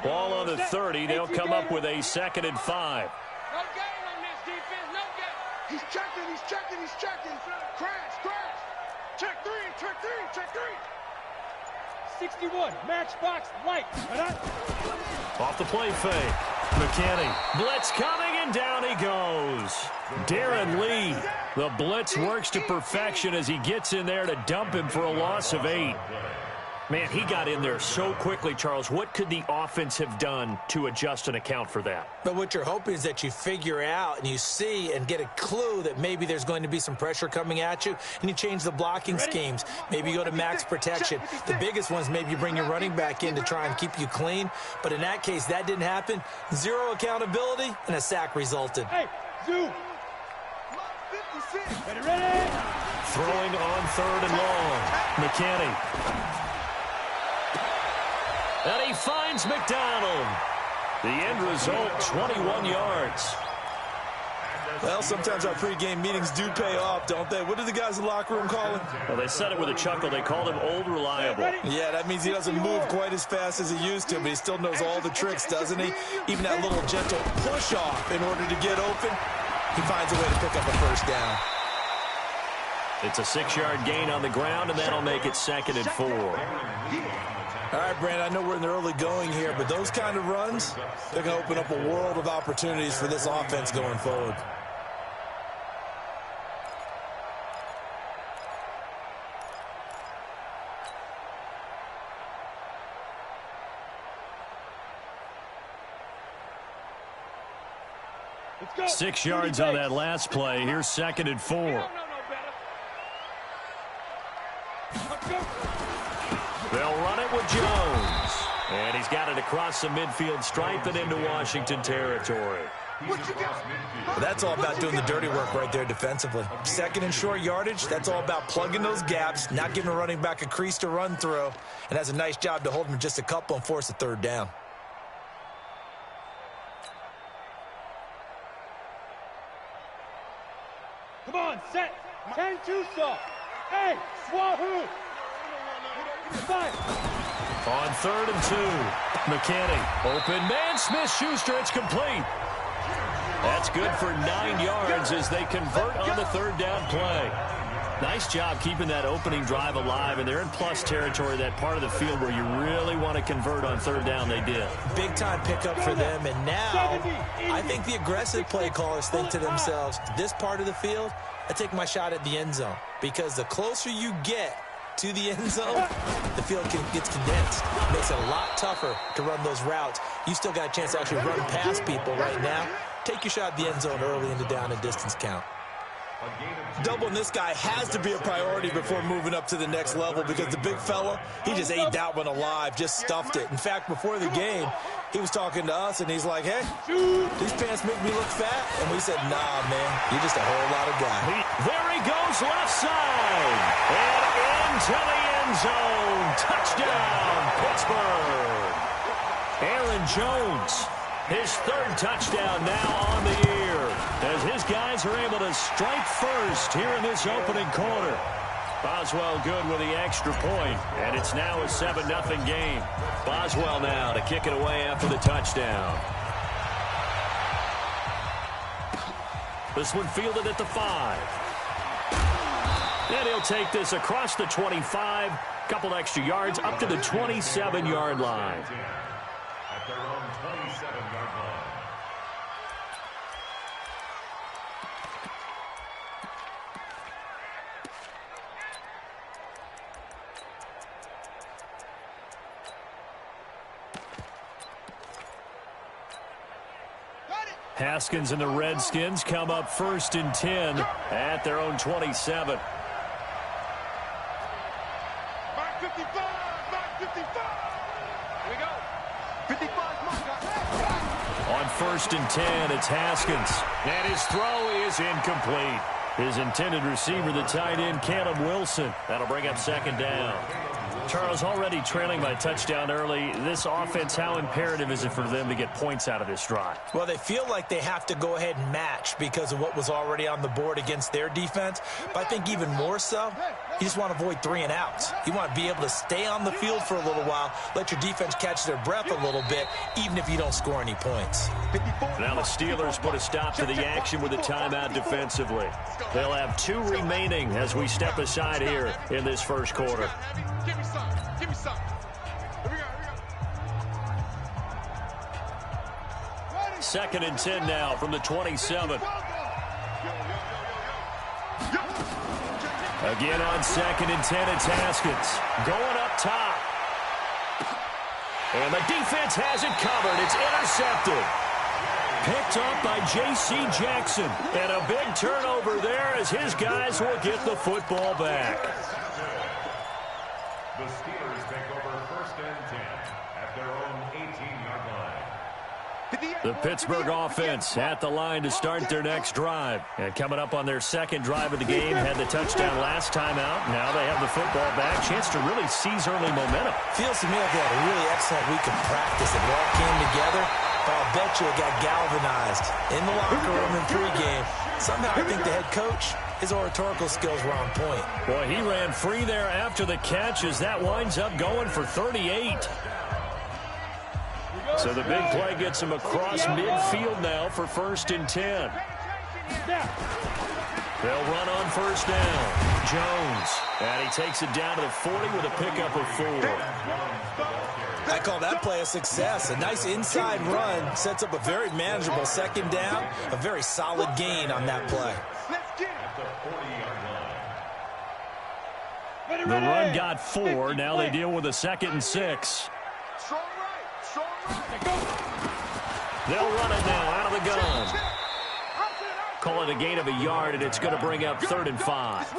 Ball on the 30. They'll come up with a 2nd and 5. No game on this defense. No game. He's checking. He's checking. He's checking. Crash. Crash. Check 3. Check 3. Check 3. 61. Matchbox light. Off the play fake. McKinney. Blitz coming, and down he goes. Darren Lee. The blitz works to perfection as he gets in there to dump him for a loss of 8. Man, he got in there so quickly, Charles. What could the offense have done to adjust and account for that? But what you're hoping is that you figure out and you see and get a clue that maybe there's going to be some pressure coming at you, and you change the blocking schemes. Maybe you go to max protection. The biggest ones, maybe you bring your running back in to try and keep you clean. But in that case, that didn't happen. 0 accountability, and a sack resulted. Hey, Zoo. Ready. Throwing on 3rd and long. McKinney. And he finds McDonald. The end result, 21 yards. Well, sometimes our pregame meetings do pay off, don't they? What do the guys in the locker room call him? Well, they said it with a chuckle. They called him Old Reliable. Yeah, that means he doesn't move quite as fast as he used to, but he still knows all the tricks, doesn't he? Even that little gentle push-off in order to get open, he finds a way to pick up a 1st down. It's a 6-yard gain on the ground, and that'll make it 2nd and 4. All right, Brandon, I know we're in the early going here, but those kind of runs, they're going to open up a world of opportunities for this offense going forward. Let's go. 6 yards on that last play. Here's 2nd and 4. They'll run it with Jones. And he's got it across the midfield stripe and into Washington territory. That's all about doing the dirty work right there defensively. 2nd and short yardage, that's all about plugging those gaps, not giving a running back a crease to run through, and has a nice job to hold him just a couple and force a 3rd down. Come on, set. 10-2 saw. Hey, Wahoo. 5. On 3rd and 2, McKinney. Open man, Smith-Schuster, it's complete. That's good for 9 yards as they convert on the 3rd down play. Nice job keeping that opening drive alive, and they're in plus territory, that part of the field where you really want to convert on 3rd down. They did. Big-time pickup for them, and now I think the aggressive play callers think to themselves, this part of the field, I take my shot at the end zone, because the closer you get to the end zone, the field gets condensed. It makes it a lot tougher to run those routes. You still got a chance to actually run past people right now. Take your shot at the end zone early in the down and distance count. Doubling this guy has to be a priority before moving up to the next level, because the big fella, he just ate that one alive, just stuffed it. In fact, before the game, he was talking to us, and he's like, hey, these pants make me look fat. And we said, nah, man, you're just a whole lot of guy. There he goes, left side. And into the end zone. Touchdown, Pittsburgh. Aaron Jones, his 3rd touchdown now on the year, as his guys are able to strike first here in this opening quarter. Boswell good with the extra point, and it's now a 7-0 game. Boswell now to kick it away after the touchdown. This one fielded at the 5. And he'll take this across the 25, couple extra yards up to the 27-yard line. At their own 27-yard line. Haskins and the Redskins come up 1st and 10 at their own 27. Mark 55, Mark 55. Here we go. 55, Mark. On 1st and 10, it's Haskins. And his throw is incomplete. His intended receiver, the tight end, Callum Wilson. That'll bring up 2nd down. Charles, already trailing by touchdown early. This offense, how imperative is it for them to get points out of this drive? Well, they feel like they have to go ahead and match because of what was already on the board against their defense. But I think even more so, you just want to avoid 3 and outs. You want to be able to stay on the field for a little while, let your defense catch their breath a little bit, even if you don't score any points. Now the Steelers put a stop to the action with a timeout defensively. They'll have 2 remaining as we step aside here in this first quarter. Give me some. Give me some. Here we go. 2nd and 10 now from the 27. Again on 2nd and 10, it's Haskins. Going up top. And the defense has it covered. It's intercepted. Picked up by J.C. Jackson. And a big turnover there as his guys will get the football back. The Steelers take over 1st and 10 at their own 18-yard line. The Pittsburgh offense at the line to start their next drive. And coming up on their 2nd drive of the game, had the touchdown last time out. Now they have the football back. Chance to really seize early momentum. Feels to me like they had a really excellent week of practice. It all came together. But I'll bet you it got galvanized in the locker room in pregame. Somehow I think the head coach, his oratorical skills were on point. Boy, he ran free there after the catch as that winds up going for 38. So the big play gets him across midfield now for 1st and 10. They'll run on 1st down. Jones. And he takes it down to the 40 with a pickup of 4. call that play a success. A nice inside run sets up a very manageable second down, a very solid gain on that play. The run got 4. Now they deal with a 2nd and 6. They'll run it now out of the gun. Call it a gain of a yard, and it's going to bring up 3rd and 5.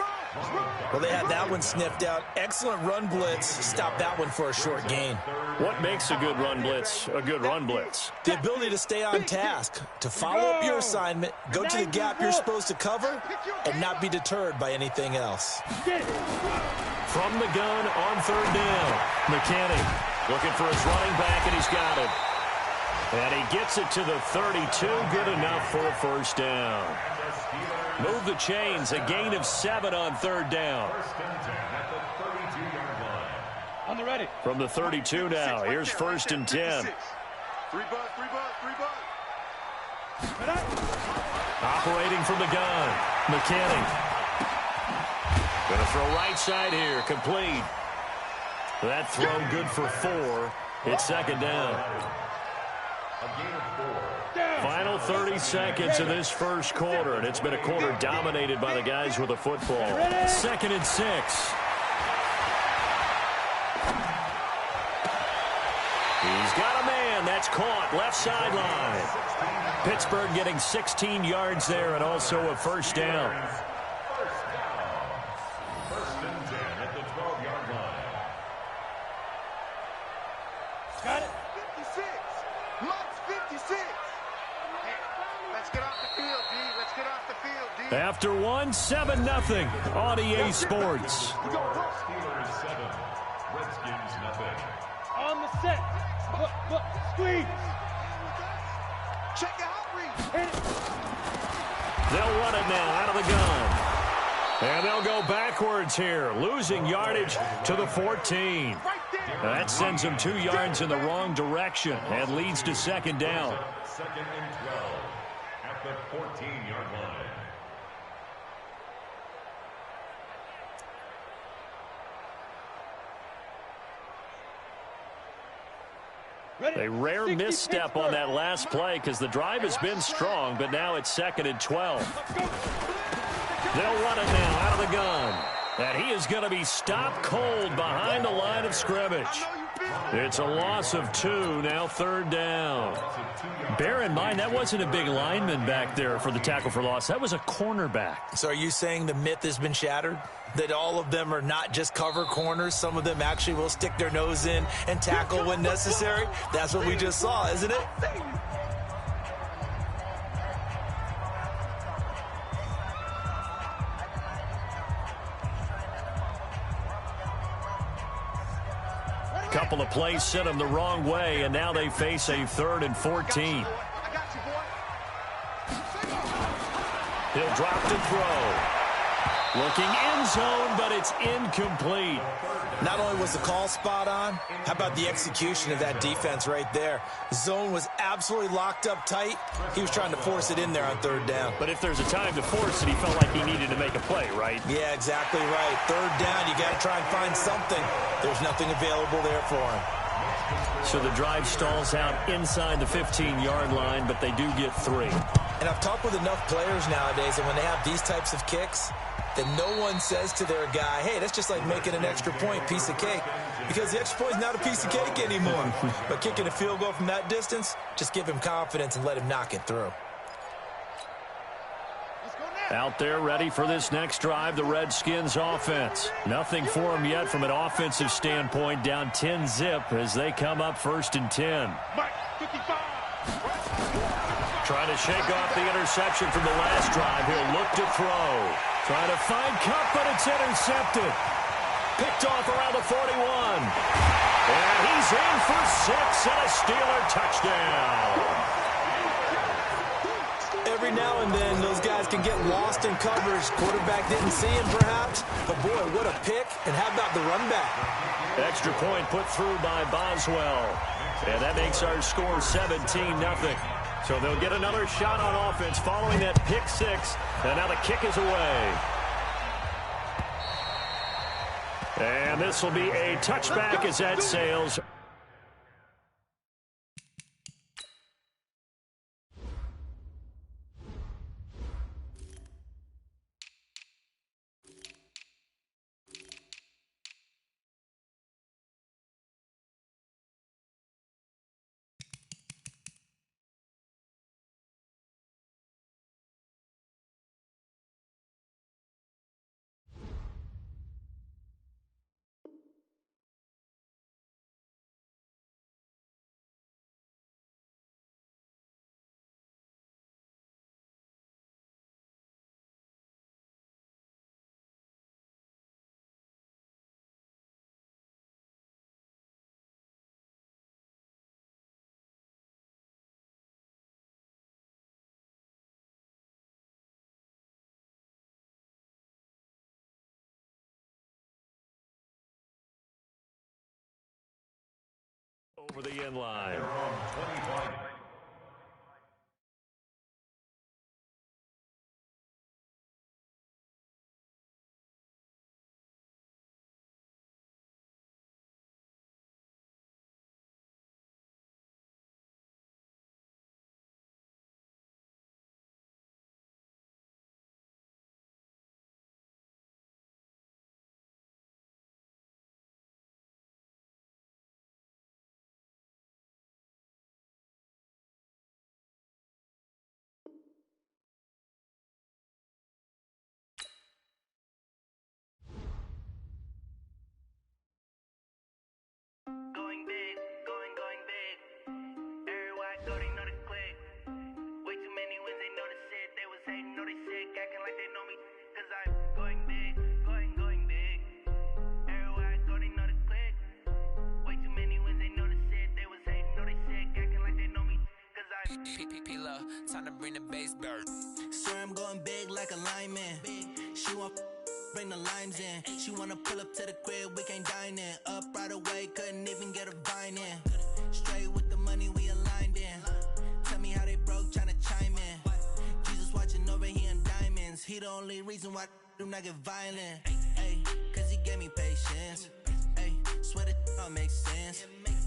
Well, they had that one sniffed out. Excellent run blitz. Stop that one for a short gain. What makes a good run blitz a good run blitz? The ability to stay on task, to follow up your assignment, go to the gap you're supposed to cover, and not be deterred by anything else. From the gun on 3rd down. McKinney looking for his running back, and he's got it. And he gets it to the 32. Good enough for a 1st down. Move the chains. A gain of 7 on 3rd down. On the ready. From the 32 now. Here's 1st and 10. 3 bud. Operating from the gun. McKinney. Going to throw right side here. Complete. That throw good for 4. It's 2nd down. Final 30 seconds of this first quarter, and it's been a quarter dominated by the guys with the football. 2nd and 6. He's got a man. That's caught. Left sideline. Pittsburgh getting 16 yards there and also a 1st down. 1st and 10 at the 12-yard line. Got it. 56. Mike's 56. Let's get off the field, D. Let's get off the field, D. After 1, 7-0 on EA Sports. Steelers 7, Redskins nothing. On the set. Look, squeeze. Check your outreach. Hit it. They'll run it now out of the gun. And they'll go backwards here, losing yardage to the 14. That sends them 2 yards in the wrong direction and leads to 2nd down. 2nd and 12 at the 14-yard line. A rare misstep on that last play because the drive has been strong, but now it's 2nd and 12. They'll run it now out of the gun. And he is going to be stopped cold behind the line of scrimmage. It's a loss of 2, now 3rd down. Bear in mind, that wasn't a big lineman back there for the tackle for loss. That was a cornerback. So are you saying the myth has been shattered? That all of them are not just cover corners? Some of them actually will stick their nose in and tackle when necessary? That's what we just saw, isn't it? Couple of plays sent them the wrong way, and now they face a 3rd and 14. He'll drop to throw. Looking end zone, but it's incomplete. Not only was the call spot on, how about the execution of that defense right there? Zone was absolutely locked up tight. He was trying to force it in there on 3rd down. But if there's a time to force it, he felt like he needed to make a play, right? Yeah, exactly right. 3rd down, you got to try and find something. There's nothing available there for him. So the drive stalls out inside the 15-yard line, but they do get 3. And I've talked with enough players nowadays, and when they have these types of kicks, then no one says to their guy, hey, that's just like making an extra point, piece of cake. Because the extra point is not a piece of cake anymore. But kicking a field goal from that distance, just give him confidence and let him knock it through. Out there ready for this next drive, the Redskins offense. Nothing for them yet from an offensive standpoint, down 10-zip as they come up 1st and 10. Trying to shake off the interception from the last drive. He'll look to throw. Trying to find Kupp, but it's intercepted. Picked off around the 41. And he's in for 6 and a Steeler touchdown. Every now and then, those guys can get lost in coverage. Quarterback didn't see him, perhaps. But, boy, what a pick. And how about the run back? Extra point put through by Boswell. And that makes our score 17-0. So they'll get another shot on offense following that pick 6. And now the kick is away. And this will be a touchback as that sails Over the end line. Going big, going big. Everywhere I go, they know the click. Way too many wins, they know the shit. They was hating, know they sick, acting like they know me. Cause I'm going big, going big. Everywhere I go, they know the click. Way too many wins, they know the shit. They was hating, know they sick, acting like they know me. Cause I'm P-P-P-Love, time to bring the bass bird. Swear I'm going big like a lineman. She want bring the limes in. She wanna pull up to the crib, we can't dine in. Up right away, couldn't even get a vine in. Straight with the money, we aligned in. Tell me how they broke, tryna chime in. Jesus watching over here in diamonds. He the only reason why I do not get violent. Ay, cause he gave me patience. Ay, swear that all makes sense.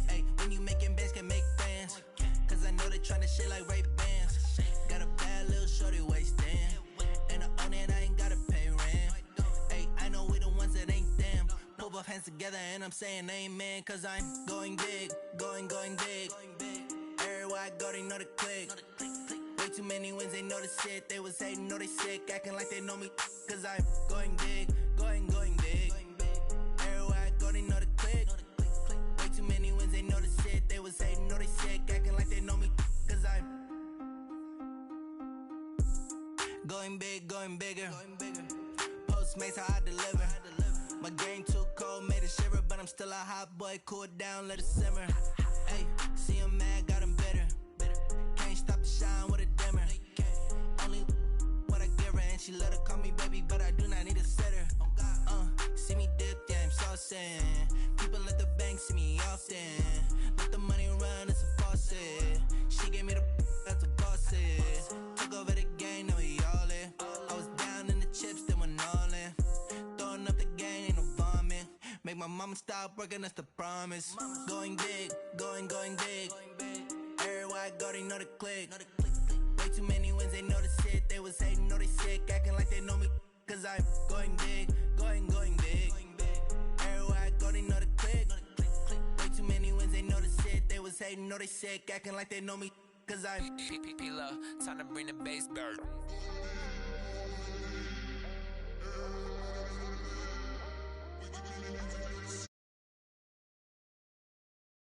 Ay, when you making bands, can make friends. Cause I know they tryna shit like Ray-Bans. Got a bad little shorty wasting. And I own it, I ain't gotta pay rent. I know we the ones that ain't them. Pull both hands together and I'm saying amen. Cause I'm going big, going big. Everywhere I go, they know the click. Way too many wins, they know the shit. They was hating, know they sick, acting like they know me. Cause I'm going big, going big. Everywhere I go, they know the click. Way too many wins, they know the shit. They was hating, know they sick, acting like they know me. Cause I'm going big, going bigger. Postmates how I deliver. My game too cold, made it shiver, but I'm still a hot boy. Cool it down, let it simmer. Hey, see him mad, got him bitter. Can't stop the shine with a dimmer. Only what I give her, and she let her call me baby, but I do not need a sitter. See me dip, yeah, I'm saucing. People at the bank see me often. Let the money run, it's a faucet. She gave me the that's a boss is. Took over the game, now we all in. I was down in the chips, then went all in. Throwing up the game, ain't no vomit. Make my mama stop working, that's the promise. Going big, going big. Everywhere I go, they know the click. Way too many wins, they know the shit. They was hating, know they sick, acting like they know me. Cause I'm going big, going big. Everywhere I go, they know the click. Way too many wins, they know the shit. They was hating, know they sick, acting like they know me. Cause I'm P-P-P-Love, time to bring the bass bird.